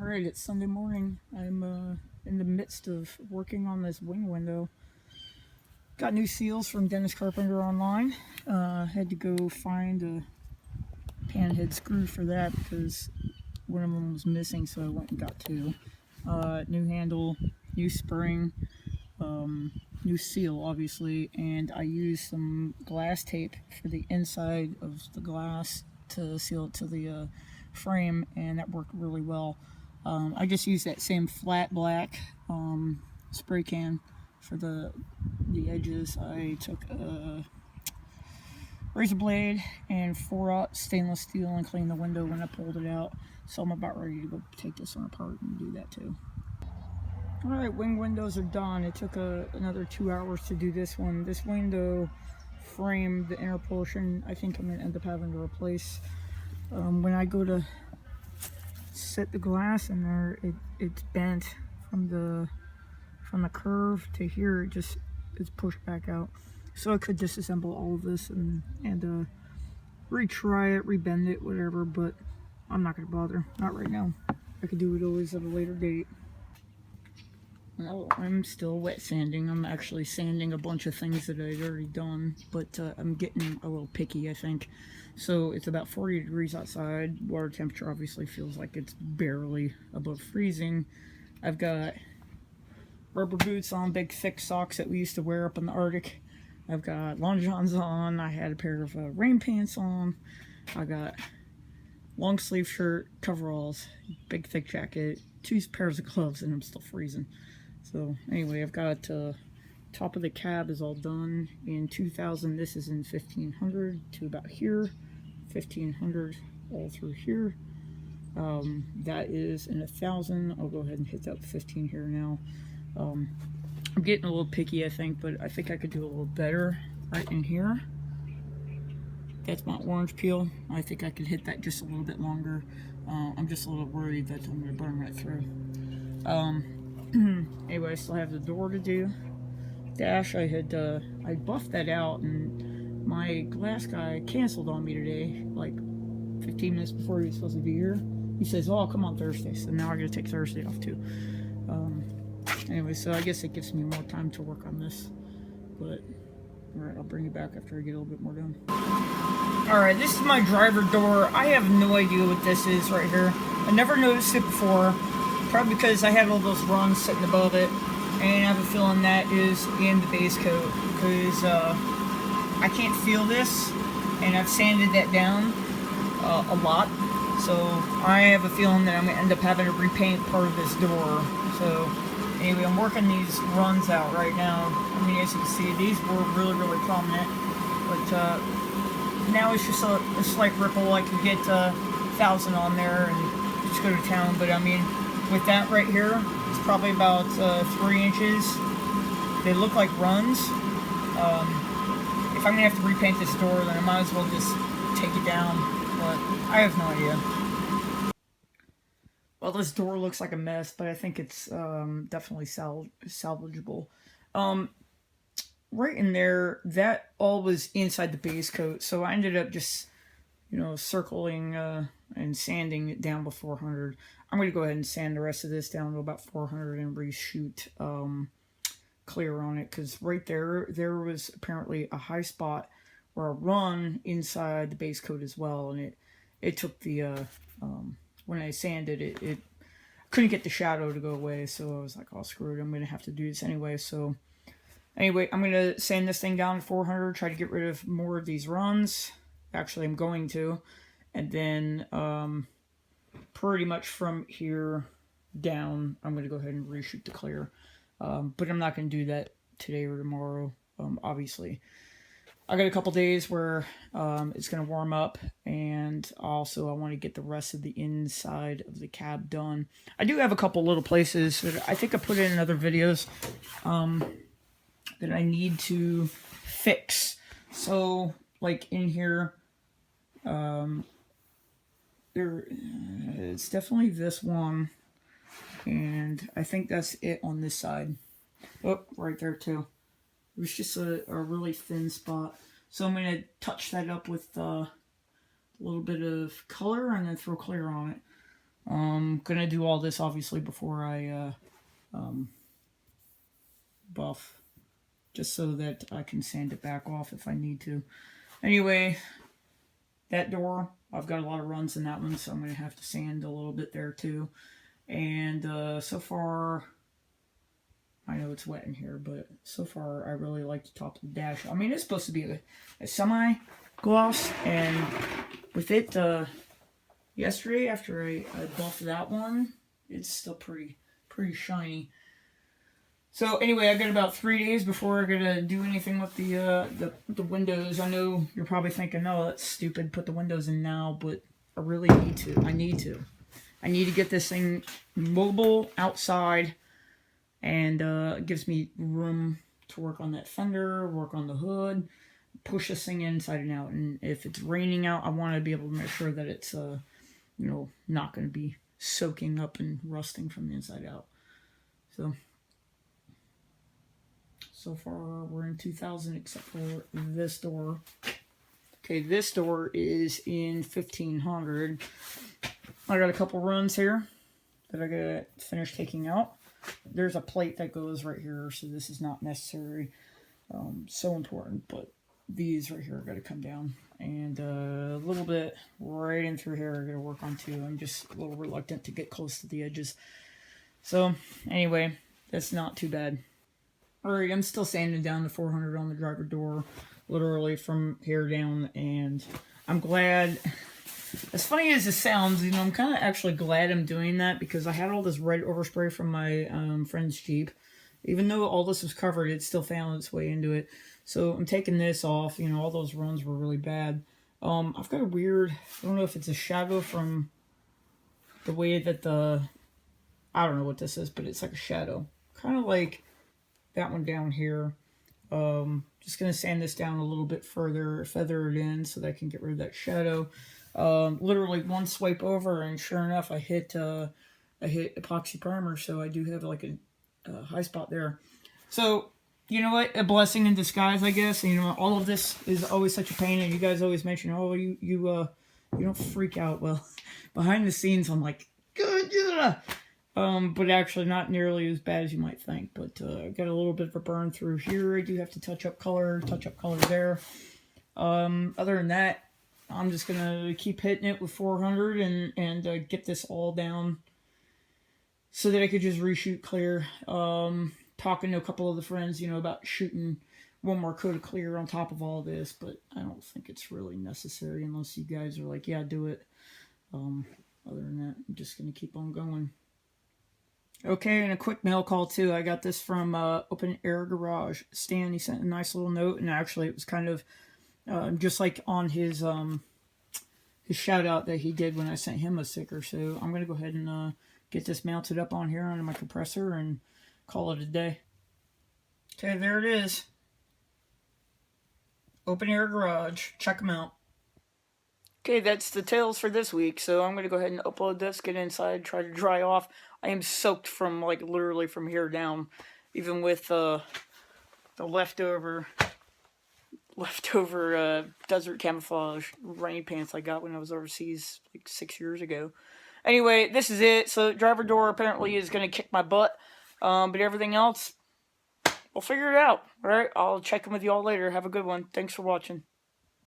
Alright, it's Sunday morning. I'm in the midst of working on this wing window. Got new seals from Dennis Carpenter online. Had to go find a panhead screw for that because one of them was missing, so I went and got two. New handle, new spring, new seal obviously, and I used some glass tape for the inside of the glass to seal it to the frame, and that worked really well. I just used that same flat black spray can for the edges. I took a razor blade and 4/0 stainless steel and cleaned the window when I pulled it out. So I'm about ready to go take this one apart and do that too. Alright, wing windows are done. It took another 2 hours to do this one. This window frame, the inner portion, I think I'm going to end up having to replace. When I go to set the glass in there, it's bent from the curve to here. It's pushed back out. So I could disassemble all of this and retry it, rebend it, whatever, but I'm not going to bother. Not right now. I could do it always at a later date. Well, I'm still wet sanding. I'm actually sanding a bunch of things that I'd already done, but I'm getting a little picky, I think. So it's about 40 degrees outside. Water temperature obviously feels like it's barely above freezing. I've got rubber boots on, big thick socks that we used to wear up in the Arctic. I've got long johns on. I had a pair of rain pants on. I got long sleeve shirt, coveralls, big thick jacket, 2 pairs of gloves, and I'm still freezing. So anyway, I've got top of the cab is all done in 2000. This is in 1500 to about here, 1500 all through here. That is in 1000. I'll go ahead and hit that 15 here now. I'm getting a little picky, I think, but I think I could do a little better right in here. That's my orange peel. I think I could hit that just a little bit longer. I'm just a little worried that I'm going to burn right through. Anyway, I still have the door to do. Dash, I buffed that out, and my glass guy canceled on me today, like 15 minutes before he was supposed to be here. He says, oh, I'll come on Thursday, so now I gotta take Thursday off too. Anyway, so I guess it gives me more time to work on this, but alright, I'll bring you back after I get a little bit more done. Alright, this is my driver door. I have no idea what this is right here. I never noticed it before. Probably because I had all those rungs sitting above it, and I have a feeling that is in the base coat, because I can't feel this, and I've sanded that down a lot, so I have a feeling that I'm going to end up having to repaint part of this door. So anyway, I'm working these runs out right now. I mean, as you can see, these were really, really prominent, but now it's just a slight ripple. I could get 1,000 on there and just go to town, but I mean, with that right here, it's probably about 3 inches. They look like runs. If I'm going to have to repaint this door, then I might as well just take it down, but I have no idea. Well, this door looks like a mess, but I think it's definitely salvageable. Right in there, that all was inside the base coat, so I ended up just, you know, circling and sanding it down to 400. I'm going to go ahead and sand the rest of this down to about 400 and reshoot clear on it, because right there was apparently a high spot or a run inside the base coat as well, and it took the when I sanded it couldn't get the shadow to go away, so I was like, oh screw it, I'm going to have to do this anyway. So anyway, I'm going to sand this thing down to 400, try to get rid of more of these runs. Actually, I'm going to, and then pretty much from here down, I'm going to go ahead and reshoot the clear. But I'm not going to do that today or tomorrow, obviously. I got a couple days where it's going to warm up, and also I want to get the rest of the inside of the cab done. I do have a couple little places that I think I put in other videos that I need to fix. So, like in here, it's definitely this one, and I think that's it on this side. Oh, right there too. It was just a really thin spot, so I'm going to touch that up with a little bit of color and then throw clear on it. Gonna do all this obviously before I buff, just so that I can sand it back off if I need to. Anyway, that door, I've got a lot of runs in that one, so I'm going to have to sand a little bit there too. And so far, I know it's wet in here, but so far I really like the top of the dash. I mean, it's supposed to be a semi-gloss, and with it yesterday after I buffed that one, it's still pretty shiny. So anyway, I got about 3 days before I'm gonna do anything with the windows. I know you're probably thinking, "No, that's stupid. Put the windows in now," but I really need to. I need to get this thing mobile outside, and it gives me room to work on that fender, work on the hood, push this thing inside and out. And if it's raining out, I want to be able to make sure that it's not going to be soaking up and rusting from the inside out. So far we're in 2000 except for this door. Okay, this door is in 1500. I got a couple runs here that I gotta finish taking out. There's a plate that goes right here, so this is not necessary. So important, but these right here are gonna come down. And a little bit right in through here I gotta work on too. I'm just a little reluctant to get close to the edges. So anyway, that's not too bad. Alright, I'm still sanding down the 400 on the driver door, literally from here down, and I'm glad, as funny as it sounds, I'm kind of actually glad I'm doing that, because I had all this red overspray from my friend's Jeep. Even though all this was covered, it still found its way into it. So I'm taking this off. All those runs were really bad. I've got a weird, I don't know if it's a shadow from the way that I don't know what this is, but it's like a shadow. Kind of like that one down here. Just going to sand this down a little bit further, feather it in so that I can get rid of that shadow. Literally one swipe over, and sure enough, I hit epoxy primer, so I do have like a high spot there. So, you know what? A blessing in disguise, I guess. All of this is always such a pain, and you guys always mention, oh, you don't freak out. Well, behind the scenes, I'm like, good, yeah. But actually not nearly as bad as you might think. But I got a little bit of a burn through here. I do have to touch up color there. Other than that, I'm just gonna keep hitting it with 400 and get this all down so that I could just reshoot clear. Talking to a couple of the friends, about shooting one more coat of clear on top of all this, but I don't think it's really necessary unless you guys are like, yeah, do it. Other than that, I'm just gonna keep on going. Okay, and a quick mail call too. I got this from Open Air Garage. Stan, he sent a nice little note, and actually it was kind of just like on his shout out that he did when I sent him a sticker. So I'm gonna go ahead and get this mounted up on here on my compressor and call it a day. Okay, there it is. Open Air Garage. Check them out. Okay, that's the tales for this week. So I'm going to go ahead and upload this, get inside, try to dry off. I am soaked from, like, literally from here down. Even with the leftover desert camouflage rain pants I got when I was overseas like 6 years ago. Anyway, this is it. So driver door apparently is going to kick my butt. But everything else, we'll figure it out. All right, I'll check in with you all later. Have a good one. Thanks for watching.